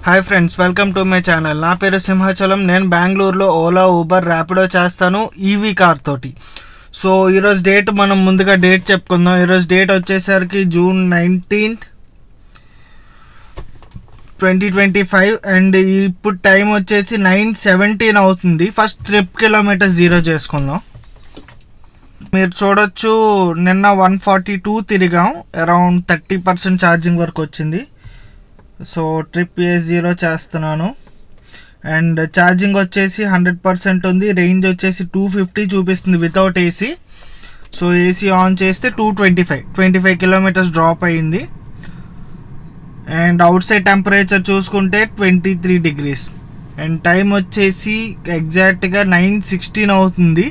Hi friends, welcome to my channel. నా పేరు సింహాచలం. నేను బెంగళూరులో ఓలా, ఊబర్, ర్యాపిడో చేస్తాను ఈవీ కార్ తోటి. సో ఈరోజు డేట్ మనం ముందుగా డేట్ చెప్పుకుందాం. ఈరోజు డేట్ వచ్చేసరికి జూన్ 19th 2025 అండ్ ఇప్పుడు టైం వచ్చేసి 9:17 అవుతుంది. ఫస్ట్ ట్రిప్ కిలోమీటర్స్ 0 చేసుకుందాం. మీరు చూడొచ్చు, నిన్న 142 తిరిగాం, అరౌండ్ 30% ఛార్జింగ్ వరకు వచ్చింది. సో ట్రిప్ A0 చేస్తున్నాను అండ్ ఛార్జింగ్ వచ్చేసి 100% ఉంది. రేంజ్ వచ్చేసి 250 చూపిస్తుంది without AC. So AC on చేస్తే 25 కిలోమీటర్స్ డ్రాప్ అయ్యింది. అండ్ అవుట్ సైడ్ టెంపరేచర్ చూసుకుంటే 23 degrees అండ్ టైం వచ్చేసి ఎగ్జాక్ట్గా 9:16 అవుతుంది,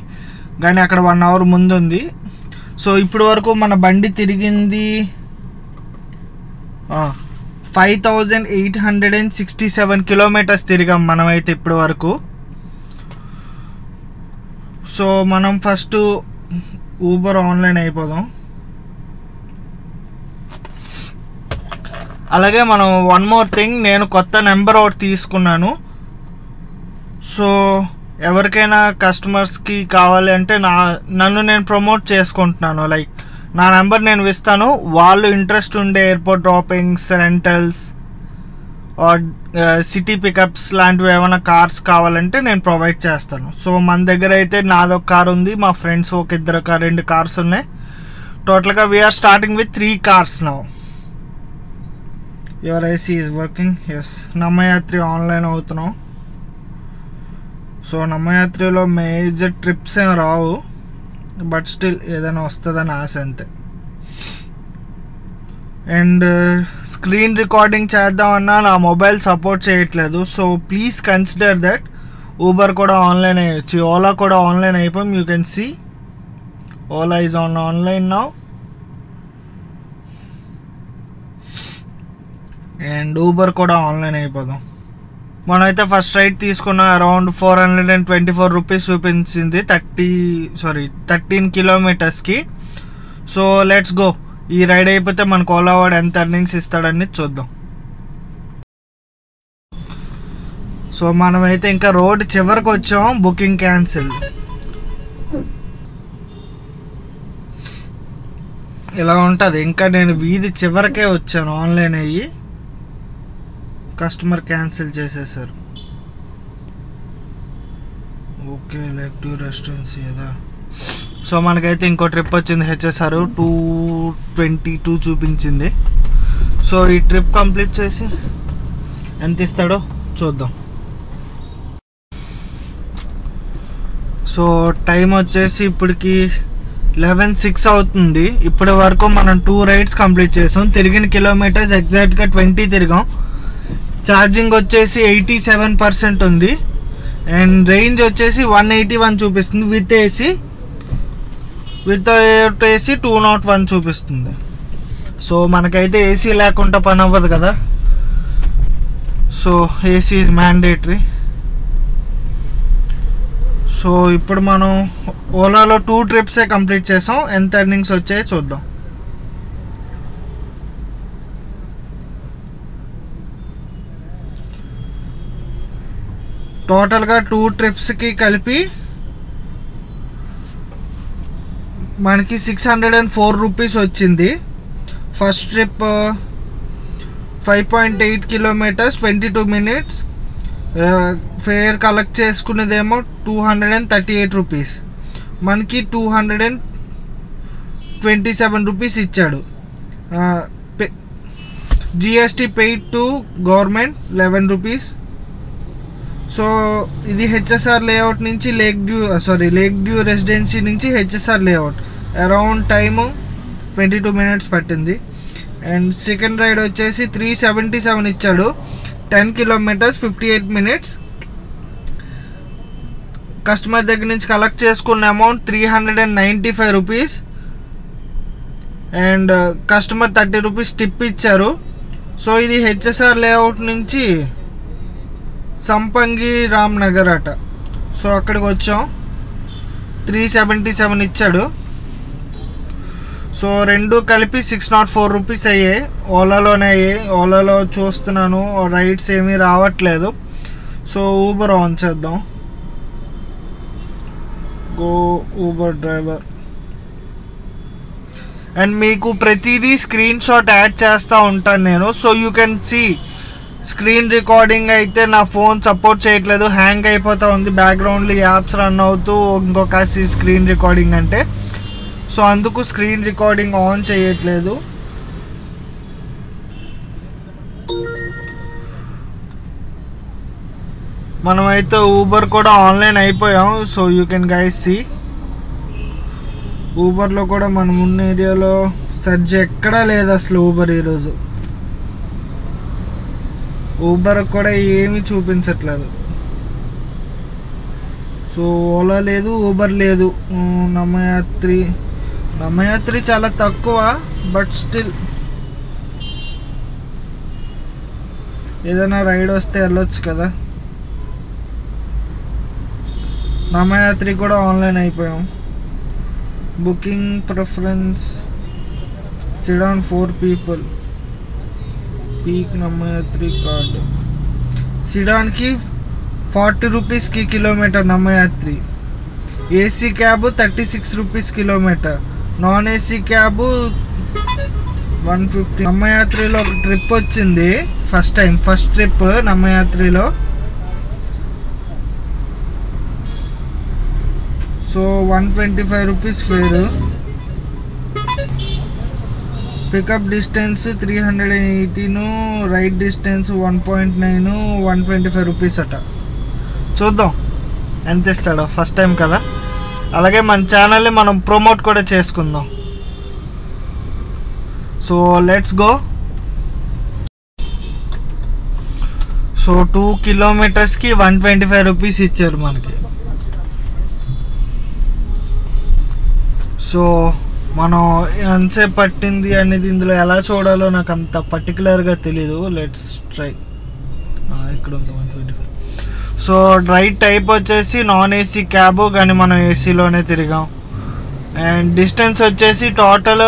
కానీ అక్కడ 1 hour ముందు ఉంది. సో ఇప్పుడు వరకు మన బండి తిరిగింది 5867 కిలోమీటర్స్ తిరిగాం మనమైతే ఇప్పటి వరకు. సో మనం ఫస్ట్ ఊబర్ ఆన్లైన్ అయిపోదాం. అలాగే మనం వన్ మోర్ థింగ్, నేను కొత్త నెంబర్ ఒకటి తీసుకున్నాను. సో ఎవరికైనా కస్టమర్స్కి కావాలి అంటే నన్ను నేను ప్రమోట్ చేసుకుంటున్నాను. లైక్ నా నెంబర్ నేను ఇస్తాను, వాళ్ళు ఇంట్రెస్ట్ ఉండే airport droppings, rentals or city pickups లాంటివి ఏమైనా కార్స్ కావాలంటే నేను ప్రొవైడ్ చేస్తాను. సో మన దగ్గర అయితే నాదొక కార్ ఉంది, మా ఫ్రెండ్స్ ఒక 2 కార్స్ ఉన్నాయి. టోటల్గా we're starting with 3 cars now. Your IC is working. Yes, Namma Yatri online అవుతున్నాం. సో నమ్మయాత్రిలో మేజర్ ట్రిప్స్ ఏం రావు, బట్ స్టిల్ ఏదైనా వస్తుందని ఆశ అంతే. అండ్ స్క్రీన్ రికార్డింగ్ చేద్దామన్నా నా మొబైల్ సపోర్ట్ చేయట్లేదు. So please consider that. Uber కూడా ఆన్లైన్ అయ్యొచ్చు, ఓలా కూడా ఆన్లైన్ అయిపోయాం. You can see Ola is online now and Uber కూడా ఆన్లైన్ అయిపోదాం. మనమైతే ఫస్ట్ రైడ్ తీసుకున్న అరౌండ్ 424 రూపీస్ చూపించింది 13 కిలోమీటర్స్కి. So let's go. ఈ రైడ్ అయిపోతే మనకు ఓలా వాడు ఎంత ఎర్నింగ్స్ ఇస్తాడని చూద్దాం. సో మనమైతే ఇంకా రోడ్ చివరికి వచ్చాం. Booking cancel. ఇలా ఉంటుంది. ఇంకా నేను వీధి చివరికే వచ్చాను, ఆన్లైన్ అయ్యి కస్టమర్ క్యాన్సిల్ చేసేసారు. ఓకే, లైక్ టు రెస్టారెంట్స్ కదా. సో మనకైతే ఇంకో ట్రిప్ వచ్చింది, హెచ్ఎస్ఆర్ 222 చూపించింది. సో ఈ ట్రిప్ కంప్లీట్ చేసి ఎంత ఇస్తాడో చూద్దాం. సో టైం వచ్చేసి ఇప్పటికి 11:06 అవుతుంది. ఇప్పటి వరకు మనం 2 రైడ్స్ కంప్లీట్ చేసాం. తిరిగిన కిలోమీటర్స్ ఎగ్జాక్ట్గా 20 తిరిగాం. ఛార్జింగ్ వచ్చేసి 87% ఉంది అండ్ రేంజ్ వచ్చేసి 181 చూపిస్తుంది విత్ ఏసీ. వితౌట్ ఏసీ 201 చూపిస్తుంది. సో మనకైతే ఏసీ లేకుండా పని అవ్వదు కదా. So AC is mandatory. So ఇప్పుడు మనం ఓలాలో 2 ట్రిప్సే కంప్లీట్ చేసాం. ఎంత ఎర్నింగ్స్ వచ్చాయో చూద్దాం. టోటల్గా 2 ట్రిప్స్కి కలిపి మనకి 604 రూపీస్ వచ్చింది. First trip 5.8 kilometres 22 minutes. Fare collect చేసుకునేదేమో 238 రూపీస్. మనకి 227 రూపీస్ ఇచ్చాడు. GST paid to government 11 rupees. So ఇది హెచ్ఎస్ఆర్ లేఅవుట్ నుంచి లేక్ డ్యూ రెసిడెన్సీ నుంచి HSR layout around time 22 minutes పట్టింది. అండ్ సెకండ్ రైడ్ వచ్చేసి 377 ఇచ్చాడు. 10 kilometers 58 minutes. కస్టమర్ దగ్గర నుంచి కలెక్ట్ చేసుకున్న amount 395 rupees and customer 30 rupees tip ఇచ్చారు. సో ఇది హెచ్ఎస్ఆర్ లేఅవుట్ నుంచి సంపంగి రామ్నగర్ అట. సో అక్కడికి వచ్చాం. 377 ఇచ్చాడు. సో రెండు కలిపి 604 రూపీస్ అయ్యాయి. ఓలాలోనే అయ్యాయి. ఓలాలో చూస్తున్నాను రైడ్స్ ఏమీ రావట్లేదు. సో ఊబర్ ఆన్ చేద్దాం. Go Uber driver. అండ్ మీకు ప్రతిదీ స్క్రీన్ షాట్ యాడ్ చేస్తూ ఉంటాను నేను. So you can see screen recording అయితే నా ఫోన్ సపోర్ట్ చేయట్లేదు, హ్యాంగ్ అయిపోతూ ఉంది. బ్యాక్గ్రౌండ్లో యాప్స్ రన్ అవుతూ ఇంకొక స్క్రీన్ రికార్డింగ్ అంటే, సో అందుకు స్క్రీన్ రికార్డింగ్ ఆన్ చేయట్లేదు. మనమైతే ఊబర్ కూడా ఆన్లైన్ అయిపోయాం. So you can guys see ఊబర్లో కూడా మనం ఉన్న ఏరియాలో సర్చ్ ఎక్కడా లేదు అసలు ఊబర్. ఈరోజు ఊబర్ కూడా ఏమీ చూపించట్లేదు. సో ఓలా లేదు, ఊబర్ లేదు. నమ్మయాత్రి చాలా తక్కువ, బట్ స్టిల్ ఏదైనా రైడ్ వస్తే వెళ్ళొచ్చు కదా. నమ్మయాత్రి కూడా ఆన్లైన్ అయిపోయాం. Booking preference sedan 4 people. Peak Namma Yatri card. సిడాన్కి 40 రూపీస్కి kilometre Namma Yatri. AC cab 36 rupees kilometre. Non AC cab 150. నమ్మయాత్రిలో ఒక ట్రిప్ వచ్చింది ఫస్ట్ ట్రిప్ నమ్మయాత్రిలో. So 125 rupees fare. Pickup distance 318, ride distance 1.9, 125 rupees అట. చూద్దాం ఎంత ఇస్తాడో, ఫస్ట్ టైం కదా. అలాగే మన ఛానల్ని మనం ప్రమోట్ కూడా చేసుకుందాం. So let's go. So 2 కిలోమీటర్స్కి 125 rupees ఇచ్చారు మనకి. సో మనం ఎంతసేపు పట్టింది అనేది ఇందులో ఎలా చూడాలో నాకు అంత పర్టికులర్గా తెలీదు. Let's try. ఇక్కడ ఉంది 125. సో రైడ్ టైప్ వచ్చేసి నాన్ ఏసీ క్యాబ్, కానీ మనం ఏసీలోనే తిరిగాం. అండ్ డిస్టెన్స్ వచ్చేసి టోటల్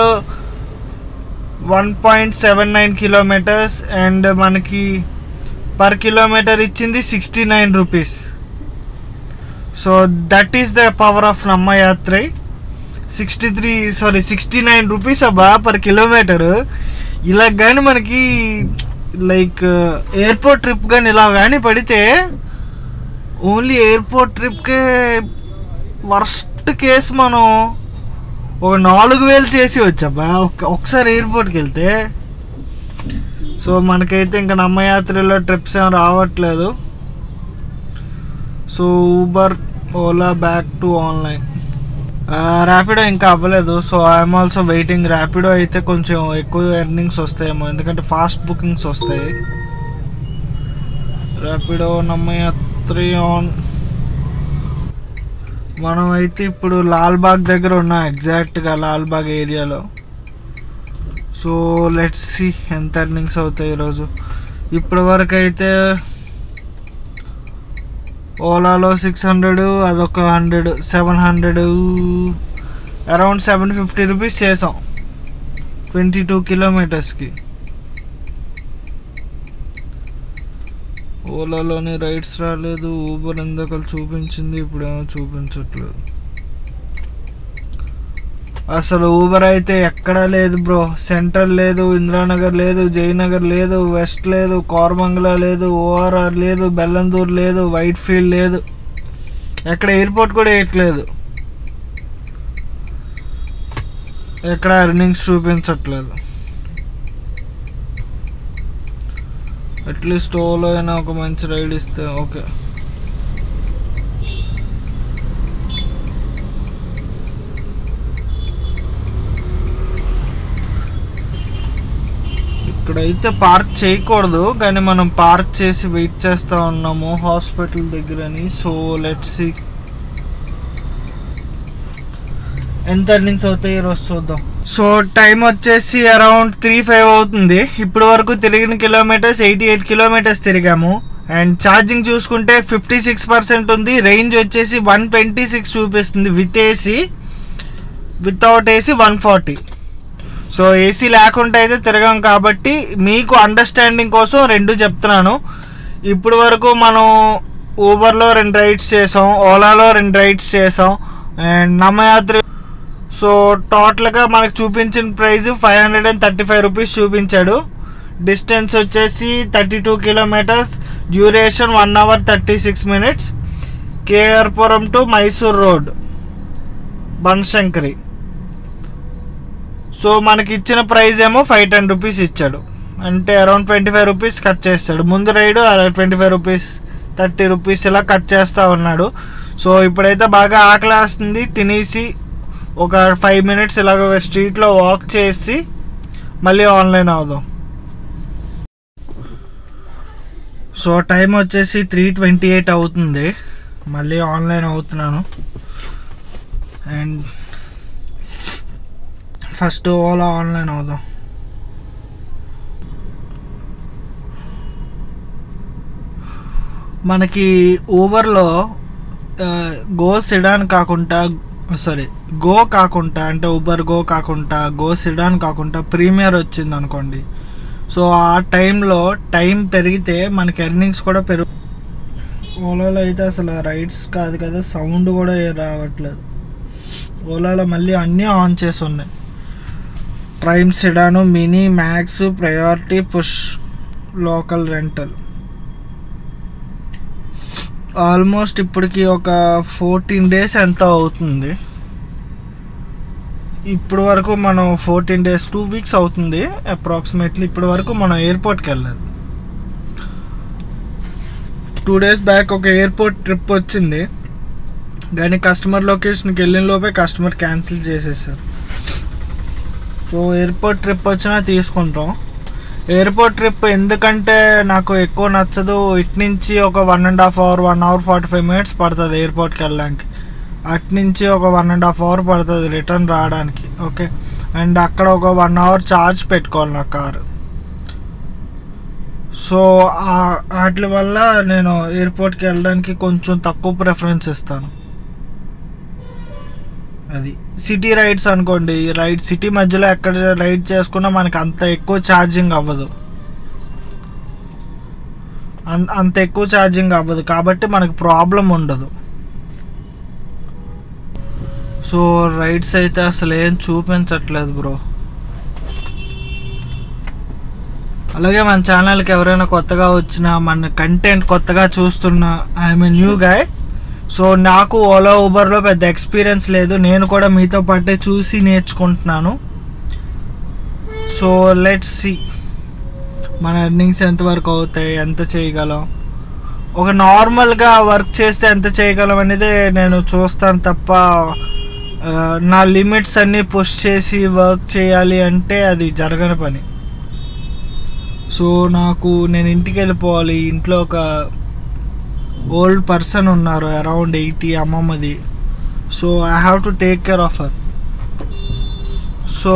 1.79 కిలోమీటర్స్. అండ్ మనకి పర్ కిలోమీటర్ ఇచ్చింది 69 rupees. So that is the power of Namma Yatri. 69 rupees అబ్బా పర్ కిలోమీటరు. ఇలా కానీ మనకి లైక్ ఎయిర్పోర్ట్ ట్రిప్ కానీ ఇలా కానీ పడితే ఓన్లీ ఎయిర్పోర్ట్ ట్రిప్కే వర్స్ట్ కేసు మనం ఒక 4000 చేసి వచ్చాబ్బా ఒకసారి ఎయిర్పోర్ట్కి వెళ్తే. సో మనకైతే ఇంకా నమ్మయాత్రలో ట్రిప్స్ ఏం రావట్లేదు. So Uber, Ola back to online. Rapido ఇంకా అవ్వలేదు. So I'm also waiting. Rapido అయితే కొంచెం ఎక్కువ ఎర్నింగ్స్ వస్తాయేమో, ఎందుకంటే ఫాస్ట్ బుకింగ్స్ వస్తాయి. ర్యాపిడో నమ్మయాత్రి ఆన్. మనం అయితే ఇప్పుడు లాల్బాగ్ దగ్గర ఉన్నాం, ఎగ్జాక్ట్గా లాల్బాగ్ ఏరియాలో. సో లెట్స్ సీ ఎంత ఎర్నింగ్స్ అవుతాయి ఈరోజు. ఇప్పటి వరకు అయితే ఓలాలో 600, అదొక 100, 700, అరౌండ్ 750 రూపీస్ చేసాం 22 కిలోమీటర్స్కి. ఓలాలోని రైడ్స్ రాలేదు. ఊబర్ ఎందుకు చూపించింది, ఇప్పుడేమో చూపించట్లేదు. అసలు ఊబర్ అయితే ఎక్కడా లేదు బ్రో. సెంట్రల్ లేదు, ఇంద్రానగర్ లేదు, జయనగర్ లేదు, వెస్ట్ లేదు, కోరమంగళ లేదు, ఓఆర్ఆర్ లేదు, బెల్లందూర్ లేదు, వైట్ ఫీల్డ్ లేదు, ఎక్కడ ఎయిర్పోర్ట్ కూడా వేయట్లేదు. ఎక్కడ ఎర్నింగ్స్ చూపించట్లేదు. అట్లీస్ట్ ఓలో అయినా ఒక మంచి రైడ్ ఇస్తే ఓకే. ఇక్కడైతే పార్క్ చేయకూడదు, కానీ మనం పార్క్ చేసి వెయిట్ చేస్తూ ఉన్నాము హాస్పిటల్ దగ్గరని. సో లెట్స్ సీ ఎంత ఎర్నింగ్స్ అవుతాయి ఈరోజు చూద్దాం. సో టైం వచ్చేసి అరౌండ్ 3:05 అవుతుంది. ఇప్పటి వరకు తిరిగిన కిలోమీటర్స్ 88 కిలోమీటర్స్ తిరిగాము. అండ్ ఛార్జింగ్ చూసుకుంటే 56% ఉంది. రేంజ్ వచ్చేసి 126 చూపిస్తుంది with AC. Without AC 140. So AC లేకుండా అయితే తిరగాం కాబట్టి మీకు అండర్స్టాండింగ్ కోసం 2 చెప్తున్నాను. ఇప్పుడు వరకు మనం ఊబర్లో 2 రైడ్స్ చేసాం, ఓలాలో 2 రైడ్స్ చేసాం అండ్ నమ్మయాత్రి. సో టోటల్గా మనకు చూపించిన ప్రైస్ 535 రూపీస్ చూపించాడు. డిస్టెన్స్ వచ్చేసి 32 kilometres, duration 1 hour 36 minutes. KR Puram to Mysore road, Banashankari. So మనకి ఇచ్చిన ప్రైస్ ఏమో 510 రూపీస్ ఇచ్చాడు, అంటే అరౌండ్ 25 రూపీస్ కట్ చేస్తాడు. ముందు రైడు 25 రూపీస్ 30 రూపీస్ ఇలా కట్ చేస్తూ ఉన్నాడు. సో ఇప్పుడైతే బాగా ఆకలేస్తుంది, తినేసి ఒక 5 minutes ఇలాగ స్ట్రీట్లో వాక్ చేసి మళ్ళీ ఆన్లైన్ అవుదాం. సో టైం వచ్చేసి 3:28 అవుతుంది, మళ్ళీ ఆన్లైన్ అవుతున్నాను. అండ్ ఫస్ట్ ఓలా ఆన్లైన్ అవుదాం. మనకి ఊబర్లో గో సిడాన్ కాకుండా అంటే ఊబర్ గో కాకుండా గో సిడాన్ కాకుండా ప్రీమియర్ వచ్చింది అనుకోండి. సో ఆ టైంలో టైం పెరిగితే మనకి ఎర్నింగ్స్ కూడా ఓలాలో అయితే అసలు రైడ్స్ కాదు కదా, సౌండ్ కూడా రావట్లేదు. ఓలాలో మళ్ళీ అన్నీ ఆన్ చేసి ఉన్నాయి. Prime, sedan, mini, max, priority, push, local, rental. Almost ఇప్పటికి ఒక 14 days ఎంత అవుతుంది. ఇప్పుడు వరకు మనం 14 days 2 weeks అవుతుంది అప్రాక్సిమేట్లీ. ఇప్పటి వరకు మనం ఎయిర్పోర్ట్కి వెళ్ళలేదు. 2 days బ్యాక్ ఒక ఎయిర్పోర్ట్ ట్రిప్ వచ్చింది, కానీ కస్టమర్ లొకేషన్కి వెళ్ళిన లోపే కస్టమర్ క్యాన్సిల్ చేసేసారు. సో ఎయిర్పోర్ట్ ట్రిప్ వచ్చినా తీసుకుంటాం. ఎయిర్పోర్ట్ ట్రిప్ ఎందుకంటే నాకు ఎక్కువ నచ్చదు. ఇటు నుంచి ఒక 1.5 hour 1 hour 45 minutes పడుతుంది ఎయిర్పోర్ట్కి వెళ్ళడానికి. అటు నుంచి ఒక 1.5 hour పడుతుంది రిటర్న్ రావడానికి. ఓకే, అండ్ అక్కడ ఒక 1 hour ఛార్జ్ పెట్టుకోవాలి నా కారు. సో వాటి వల్ల నేను ఎయిర్పోర్ట్కి వెళ్ళడానికి కొంచెం తక్కువ ప్రిఫరెన్స్ ఇస్తాను. అది సిటీ రైడ్స్ అనుకోండి, సిటీ మధ్యలో ఎక్కడ రైడ్ చేసుకున్నా మనకి అంత ఎక్కువ ఛార్జింగ్ అవ్వదు, కాబట్టి మనకు ప్రాబ్లం ఉండదు. సో రైడ్స్ అయితే అసలు ఏం చూపించట్లేదు బ్రో. అలాగే మన ఛానల్కి ఎవరైనా కొత్తగా వచ్చినా, మన కంటెంట్ కొత్తగా చూస్తున్నా, I'm a new guy. So నాకు ఓలా ఊబర్లో పెద్ద ఎక్స్పీరియన్స్ లేదు, నేను కూడా మీతో పాటే చూసి నేర్చుకుంటున్నాను. సో లెట్స్ సీ మన ఎర్నింగ్స్ ఎంతవరకు అవుతాయి, ఎంత చేయగలం. ఒక నార్మల్గా వర్క్ చేస్తే ఎంత చేయగలం అనేది నేను చూస్తాను తప్ప నా లిమిట్స్ అన్నీ పుష్ చేసి వర్క్ చేయాలి అంటే అది జరగని పని. సో నేను ఇంటికి వెళ్ళిపోవాలి. ఇంట్లో ఒక ఓల్డ్ పర్సన్ ఉన్నారు, అరౌండ్ 80 అమ్మమ్మది. So I have to take care of her. So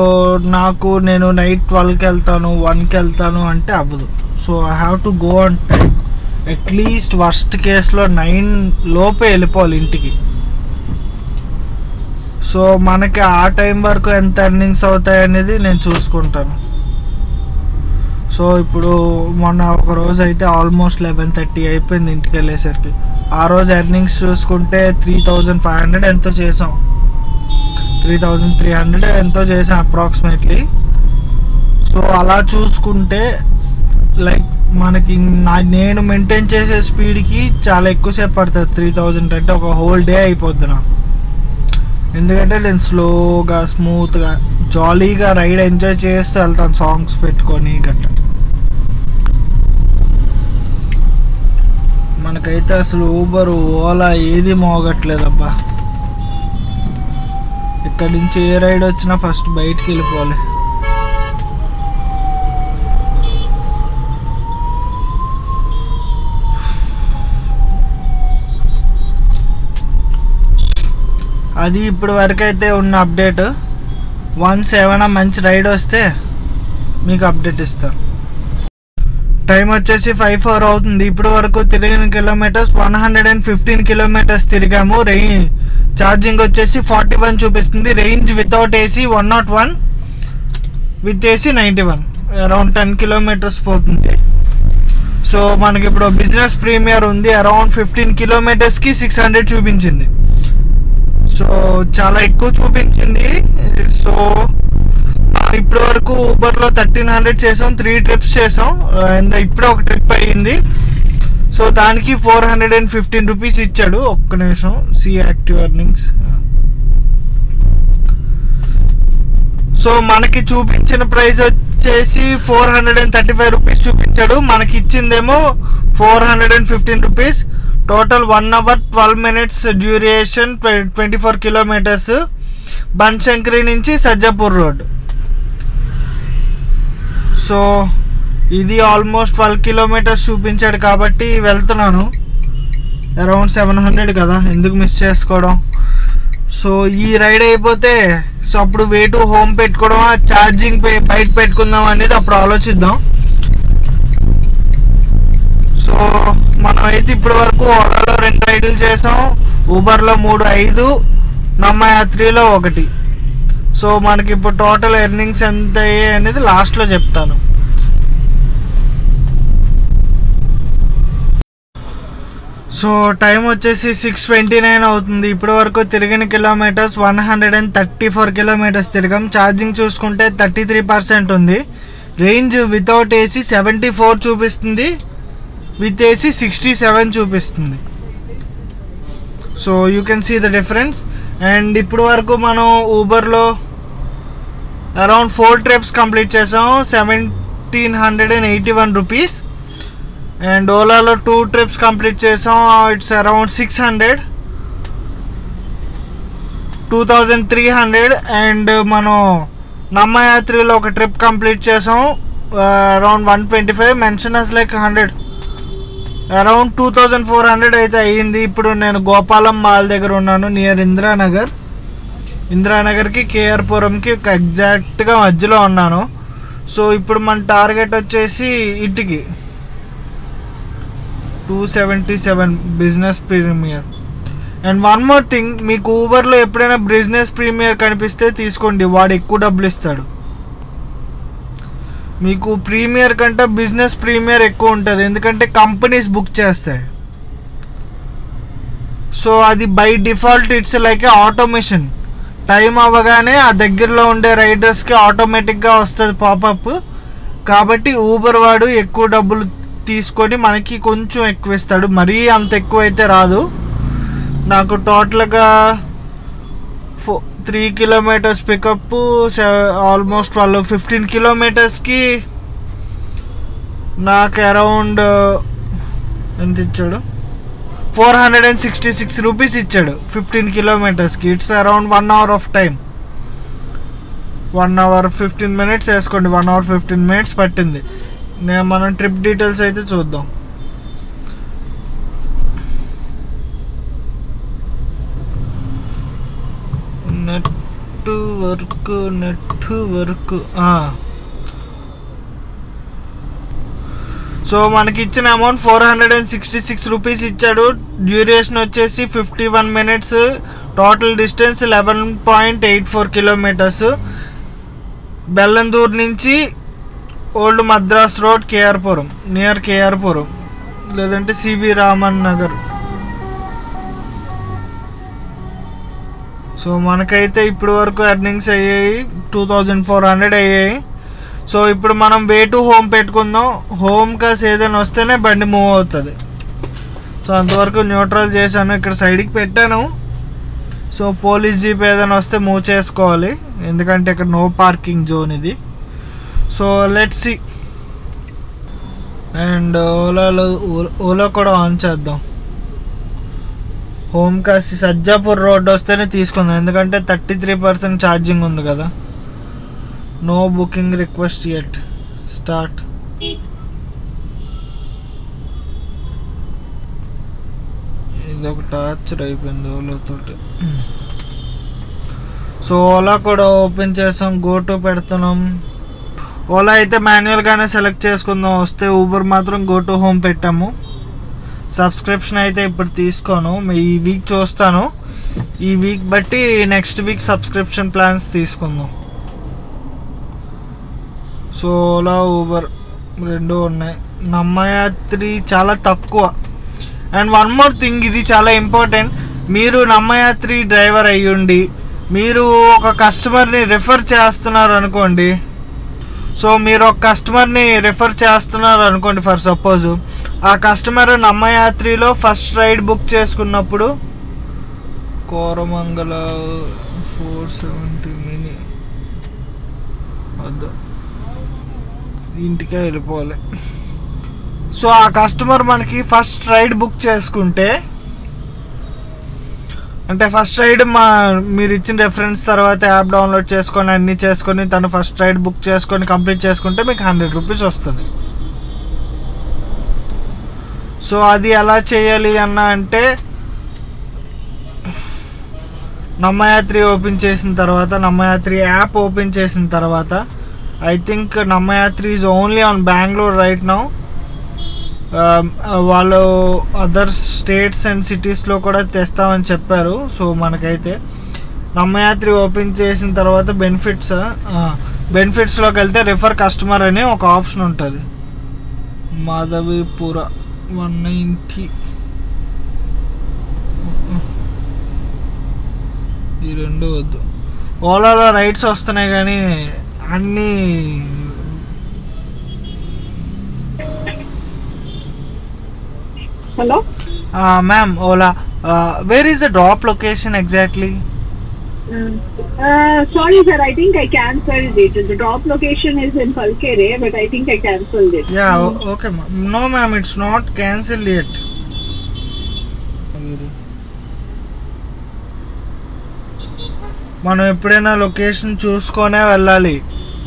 నేను నైట్ 12కి వెళ్తాను, 1కి వెళ్తాను అంటే అవ్వదు. So I have to go on time. At least worst కేసులో 9 లోపే వెళ్ళిపోవాలి ఇంటికి. సో మనకి ఆ టైం వరకు ఎంత ఎర్నింగ్స్ అవుతాయి అనేది నేను చూసుకుంటాను. సో ఇప్పుడు మొన్న ఒక రోజు అయితే ఆల్మోస్ట్ 11:30 అయిపోయింది ఇంటికి వెళ్ళేసరికి. ఆ రోజు ఎర్నింగ్స్ చూసుకుంటే 3,500 ఎంతో చేసాం, 3,300 ఎంతో చేసాం అప్రాక్సిమేట్లీ. సో అలా చూసుకుంటే లైక్ మనకి నేను మెయింటైన్ చేసే స్పీడ్కి చాలా ఎక్కువసేపు పడుతుంది. 3,000 అంటే ఒక హోల్ డే అయిపోద్ది నాకు. ఎందుకంటే నేను స్లోగా స్మూత్గా జాలీగా రైడ్ ఎంజాయ్ చేస్తూ వెళ్తాను, సాంగ్స్ పెట్టుకొని గట్రా. మనకైతే అసలు ఊబర్ ఓలా ఏది మోగట్లేదబ్బా. ఇక్కడి నుంచి ఏ రైడ్ వచ్చినా ఫస్ట్ బయటికి వెళ్ళిపోవాలి. అది ఇప్పుడు వరకు అయితే ఉన్న అప్డేట్. వన్స్ ఏమైనా మంచి రైడ్ వస్తే మీకు అప్డేట్ ఇస్తాను. టైం వచ్చేసి 5:04 అవుతుంది. ఇప్పుడు వరకు తిరిగిన కిలోమీటర్స్ 115 kilometers తిరిగాము. ఛార్జింగ్ వచ్చేసి 41 చూపిస్తుంది. Range without AC 101. With AC 91, around 10 kilometres పోతుంది. సో మనకి ఇప్పుడు బిజినెస్ ప్రీమియర్ ఉంది, అరౌండ్ 15 కిలోమీటర్స్కి 600 చూపించింది. సో చాలా ఎక్కువ చూపించింది. సో ఇప్పటి వరకు ఊబర్లో 1300 చేసాం, 3 ట్రిప్స్ చేసాం, అండ్ ఇప్పుడే ఒక ట్రిప్ అయ్యింది. సో దానికి 415 రూపీస్ ఇచ్చాడు. ఒక్క నిమిషం, సి యాక్టివ్ ఎర్నింగ్స్. సో మనకి చూపించిన ప్రైస్ వచ్చేసి 435 రూపీస్ చూపించాడు, మనకి ఇచ్చిందేమో 415 rupees. Total 1 hour 12 minutes duration, 24 kilometres, Banashankari నుంచి సజ్జాపూర్ రోడ్. సో ఇది ఆల్మోస్ట్ 12 కిలోమీటర్స్ చూపించాడు కాబట్టి వెళ్తున్నాను. అరౌండ్ 700 కదా, ఎందుకు మిస్ చేసుకోవడం. సో ఈ రైడ్ అయిపోతే సో అప్పుడు వే టు హోమ్ పెట్టుకోవడం, ఛార్జింగ్ బయట పెట్టుకుందాం అనేది అప్పుడు ఆలోచిద్దాం. సో మనం అయితే ఇప్పటి వరకు ఓలాలో 2 రైడ్లు చేసాం, ఊబర్లో 3, 5, నమ్మయాత్రిలో 1. సో మనకి ఇప్పుడు టోటల్ ఎర్నింగ్స్ ఎంత అయ్యాయి అనేది లాస్ట్లో చెప్తాను. సో టైం వచ్చేసి 6:29 అవుతుంది. ఇప్పటి వరకు తిరిగిన కిలోమీటర్స్ 134 కిలోమీటర్స్ తిరిగాం. ఛార్జింగ్ చూసుకుంటే 33% ఉంది. రేంజ్ వితౌట్ ఏసీ 74 చూపిస్తుంది, విత్ ఏసీ 67 చూపిస్తుంది. So you can see the difference. And ఇప్పుడు వరకు మనం ఊబర్లో అరౌండ్ 4 ట్రిప్స్ కంప్లీట్ చేసాం, 1781 రూపీస్. అండ్ ఓలాలో 2 ట్రిప్స్ కంప్లీట్ చేసాం, ఇట్స్ అరౌండ్ 600, 2300. అండ్ మనం నమ్మయాత్రిలో ఒక ట్రిప్ కంప్లీట్ చేసాం, అరౌండ్ 125, మెన్షనర్స్ లైక్ 100, అరౌండ్ 2400 అయితే అయ్యింది. ఇప్పుడు నేను గోపాలం మాల్ దగ్గర ఉన్నాను, నియర్ ఇందిరానగర్కి కేఆర్పురంకి ఎగ్జాక్ట్గా మధ్యలో ఉన్నాను. సో ఇప్పుడు మన టార్గెట్ వచ్చేసి ఇంటికి 277 business premier. And one more thing, మీకు ఊబర్లో ఎప్పుడైనా బిజినెస్ ప్రీమియర్ కనిపిస్తే తీసుకోండి, వాడు ఎక్కువ డబ్బులు ఇస్తాడు. మీకు ప్రీమియర్ కంటే బిజినెస్ ప్రీమియర్ ఎక్కువ ఉంటుంది, ఎందుకంటే కంపెనీస్ బుక్ చేస్తాయి. సో అది by default it's like automation. Time అవ్వగానే ఆ దగ్గరలో ఉండే రైడర్స్కి ఆటోమేటిక్గా వస్తుంది పాపప్. కాబట్టి ఊబర్ వాడు ఎక్కువ డబ్బులు తీసుకొని మనకి కొంచెం ఎక్కువ ఇస్తాడు, మరీ అంత ఎక్కువ అయితే రాదు. నాకు టోటల్గా 3 కిలోమీటర్స్ పికప్, ఆల్మోస్ట్ 15 కిలోమీటర్స్కి నాకు అరౌండ్ ఎంత ఇచ్చాడు, 466 రూపీస్ ఇచ్చాడు 15 కిలోమీటర్స్కి. It's around 1 hour of time, 1 hour 15 minutes వేసుకోండి, 1 hour 15 minutes పట్టింది. మనం ట్రిప్ డీటెయిల్స్ అయితే చూద్దాం. నెట్వర్క్ సో మనకి ఇచ్చిన అమౌంట్ 466 రూపీస్ ఇచ్చాడు. డ్యూరేషన్ వచ్చేసి 51 minutes, total distance 11.84 kilometres. Bellandur నుంచి old Madras road, KR Puram, near KR Puram, లేదంటే సివి రామన్ నగర్. సో మనకైతే ఇప్పుడు వరకు ఎర్నింగ్స్ అయ్యాయి 2400 అయ్యాయి. సో ఇప్పుడు మనం వే టు హోమ్ పెట్టుకుందాం. హోమ్ కాస్ ఏదైనా వస్తేనే బండి మూవ్ అవుతుంది. సో అంతవరకు న్యూట్రల్ చేశాను, ఇక్కడ సైడ్కి పెట్టాను. సో పోలీస్ జీప్ ఏదైనా వస్తే మూవ్ చేసుకోవాలి, ఎందుకంటే ఇక్కడ నో పార్కింగ్ జోన్ ఇది. So let's see. And Ola కూడా ఆన్ చేద్దాం. హోమ్ కాసి సజ్జాపూర్ రోడ్ వస్తేనే తీసుకుందాం, ఎందుకంటే 33% ఛార్జింగ్ ఉంది కదా. No booking request yet, start. ఇది ఒక టార్చర్ అయిపోయింది ఓలాతోటి. సో ఓలా కూడా ఓపెన్ చేసాం, గో టు పెడుతున్నాం. ఓలా అయితే మాన్యువల్గానే సెలెక్ట్ చేసుకుందాం, వస్తే ఊబర్ మాత్రం గో టు హోమ్ పెట్టాము. సబ్స్క్రిప్షన్ అయితే ఇప్పుడు తీసుకోను, ఈ వీక్ చూస్తాను, ఈ వీక్ బట్టి నెక్స్ట్ వీక్ సబ్స్క్రిప్షన్ ప్లాన్స్ తీసుకుందాం. సో ఓలా ఊబర్ రెండు ఉన్నాయి. నమ్మయాత్రి చాలా తక్కువ. అండ్ వన్ మోర్ థింగ్, ఇది చాలా ఇంపార్టెంట్. మీరు నమ్మయాత్రి డ్రైవర్ అయ్యుండి మీరు ఒక కస్టమర్ని రిఫర్ చేస్తున్నారు అనుకోండి. సో మీరు ఒక కస్టమర్ని రిఫర్ చేస్తున్నారు అనుకోండి, ఫర్ సపోజ్ ఆ కస్టమర్ నమ్మయాత్రిలో ఫస్ట్ రైడ్ బుక్ చేసుకున్నప్పుడు కోరమంగళ 470 మినీ వద్దు, ఇంటికే వెళ్ళిపోవాలి. సో ఆ కస్టమర్ మనకి ఫస్ట్ రైడ్ బుక్ చేసుకుంటే, అంటే ఫస్ట్ రైడ్ మీరు ఇచ్చిన రెఫరెన్స్ తర్వాత యాప్ డౌన్లోడ్ చేసుకొని అన్నీ చేసుకొని తను ఫస్ట్ రైడ్ బుక్ చేసుకొని కంప్లీట్ చేసుకుంటే మీకు 100 రూపీస్ వస్తుంది. సో అది ఎలా చేయాలి అంటే, నమ్మయాత్రి ఓపెన్ చేసిన తర్వాత, నమ్మయాత్రి యాప్ ఓపెన్ చేసిన తర్వాత, I think Namma Yatri is only on Bengaluru right now. వాళ్ళు అదర్ స్టేట్స్ అండ్ సిటీస్లో కూడా తెస్తామని చెప్పారు. సో మనకైతే నమ్మయాత్రి ఓపెన్ చేసిన తర్వాత బెనిఫిట్స్లోకి వెళ్తే రిఫర్ కస్టమర్ అనే ఒక ఆప్షన్ ఉంటుంది. మాధవీపుర 190 ఈ రెండు వద్దు. ఓలాలో రైడ్స్ వస్తున్నాయి కానీ అన్నీ Hello? Ma'am, Ola. Where is the drop location exactly? Sorry sir, I think I cancelled it. The drop location is in Palkere, but I think I cancelled it. Yeah, okay ma'am. No ma'am, it's not cancelled yet. మనం ఎప్పుడైనా location చూసుకొనే వెళ్ళాలి.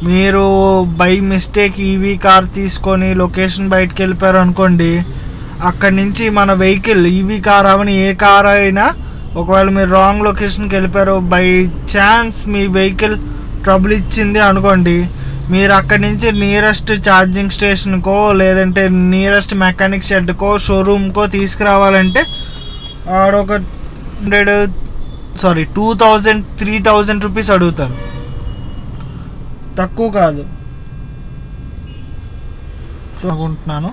మీరు by mistake EV car తీసుకొని location బయటకు వెళ్ళిపోయారు అనుకోండి, అక్కడి నుంచి మన వెహికల్ ఈవీ కార్ అవని ఏ కార్ అయినా, ఒకవేళ మీరు రాంగ్ లొకేషన్కి వెళ్ళిపోయారు, by chance me vehicle trouble ఇచ్చింది అనుకోండి, మీరు అక్కడి నుంచి నియరెస్ట్ ఛార్జింగ్ స్టేషన్కో లేదంటే నియరెస్ట్ మెకానిక్ షెడ్కో షోరూమ్కో తీసుకురావాలంటే ఆడొక 2000-3000 రూపీస్ అడుగుతారు. తక్కువ కాదు అనుకుంటున్నాను.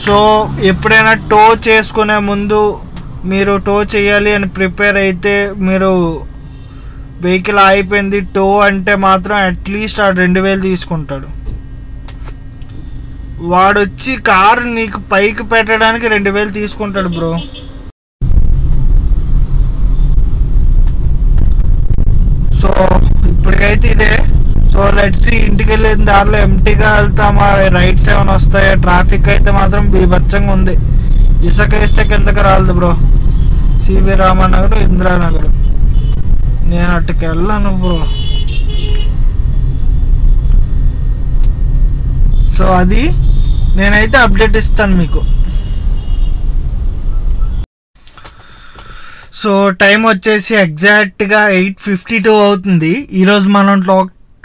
సో ఎప్పుడైనా టో చేసుకునే ముందు మీరు టో చేయాలి అని ప్రిపేర్ అయితే, మీరు వెహికల్ అయిపోయింది టో అంటే మాత్రం అట్లీస్ట్ ఆ 2000 తీసుకుంటాడు. వాడు వచ్చి కారు నీకు పైకి పెట్టడానికి 2000 తీసుకుంటాడు బ్రో. సో ఇప్పటికైతే ఇదే. సో లెట్స్ సీ, ఇంటికి వెళ్ళిన దారిలో ఎంటీగా వెళ్తామా, రైట్స్ ఏమైనా వస్తాయా? ట్రాఫిక్ అయితే మాత్రం బీభత్సంగా ఉంది. ఇసుక వేస్తే కిందకి రాలదు బ్రో. సివి రామానగర్, ఇందిరానగర్, నేను అటుకి వెళ్ళాను బ్రో. సో అది నేనైతే అప్డేట్ ఇస్తాను మీకు. సో టైం వచ్చేసి ఎగ్జాక్ట్గా 8:52 అవుతుంది. ఈరోజు మనం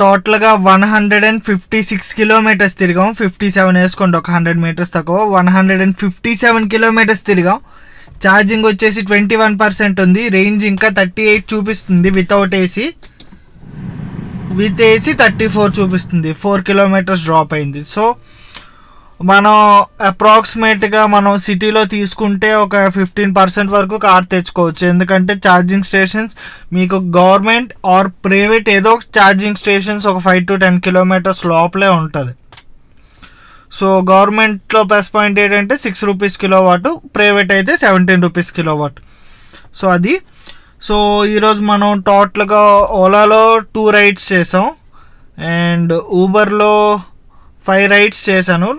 టోటల్గా 156 కిలోమీటర్స్ తిరిగాం. 57 వేసుకోండి, ఒక 100 మీటర్స్ తక్కువ. 157 కిలోమీటర్స్ తిరిగాం. ఛార్జింగ్ వచ్చేసి 21% ఉంది. రేంజ్ ఇంకా 38 చూపిస్తుంది వితౌట్ ఏసీ. విత్ ఏసీ 34 చూపిస్తుంది. 4 కిలోమీటర్స్ డ్రాప్ అయింది. సో మనం అప్రాక్సిమేట్గా మనం సిటీలో తీసుకుంటే ఒక 15% వరకు కార్ తెచ్చుకోవచ్చు. ఎందుకంటే ఛార్జింగ్ స్టేషన్స్ మీకు గవర్నమెంట్ ఆర్ ప్రైవేట్ ఏదో ఒక ఛార్జింగ్ స్టేషన్స్ ఒక 5 to 10 కిలోమీటర్స్ లోపలే ఉంటుంది. సో గవర్నమెంట్లో ప్లస్ పాయింట్ ఏంటంటే 6 రూపీస్ కిలోవాట్, ప్రైవేట్ అయితే 17 రూపీస్ కిలోవాట్. సో అది. సో ఈరోజు మనం టోటల్గా ఓలాలో 2 రైడ్స్ చేసాం అండ్ ఊబర్లో 5 రైడ్స్ చేశాను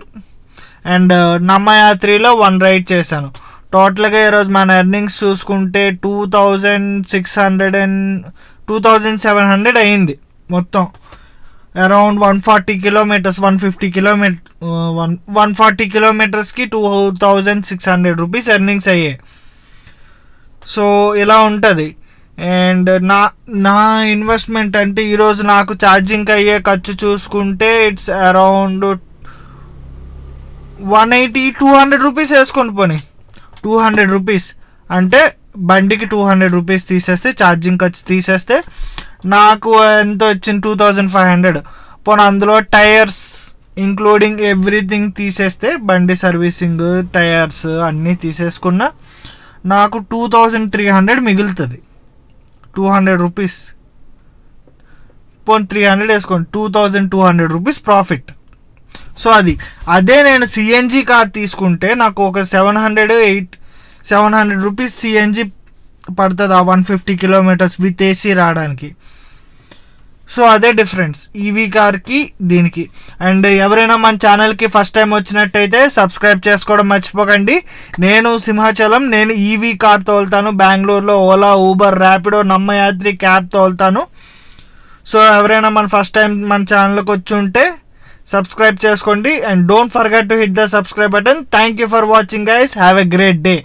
అండ్ నమ్మయాత్రిలో 1 రైడ్ చేశాను. టోటల్గా ఈరోజు మన ఎర్నింగ్స్ చూసుకుంటే 2700 అయింది మొత్తం. అరౌండ్ 140 కిలోమీటర్స్ 140 కిలోమీటర్స్కి 2600 రూపీస్ ఎర్నింగ్స్ అయ్యాయి. సో ఇలా ఉంటుంది. అండ్ నా ఇన్వెస్ట్మెంట్ అంటే ఈరోజు నాకు ఛార్జింగ్కి అయ్యే ఖర్చు చూసుకుంటే ఇట్స్ అరౌండ్ 180-200 రూపీస్ వేసుకోండి. పోనీ 200 రూపీస్ అంటే బండికి 200 రూపీస్ తీసేస్తే, ఛార్జింగ్ ఖర్చు తీసేస్తే నాకు ఎంత వచ్చింది 2500. పోనీ అందులో టైర్స్ ఇంక్లూడింగ్ ఎవ్రీథింగ్ తీసేస్తే, బండి సర్వీసింగ్, టైర్స్ అన్నీ తీసేసుకున్న నాకు 2300 మిగులుతుంది. 200 రూపీస్, పోనీ 300 వేసుకోండి, 2200 రూపీస్ ప్రాఫిట్. సో అదే నేను సిఎన్జి కార్ తీసుకుంటే నాకు ఒక 700 రూపీస్ సిఎన్జి పడుతుంది ఆ 150 కిలోమీటర్స్ విత్ ఏసీ రావడానికి. సో అదే డిఫరెన్స్ ఈవీ కార్కి దీనికి. అండ్ ఎవరైనా మన ఛానల్కి ఫస్ట్ టైం వచ్చినట్టయితే సబ్స్క్రైబ్ చేసుకోవడం మర్చిపోకండి. నేను సింహాచలం, నేను ఈవీ కార్ తోలుతాను. బెంగళూరులో Ola, Uber, Rapido, Namma Yatri cab తోలుతాను. సో ఎవరైనా మన ఫస్ట్ టైం మన ఛానల్కి వచ్చి ఉంటే సబ్స్క్రైబ్ చేసుకోండి. And don't forget to hit the subscribe button. Thank you for watching guys. Have a great day.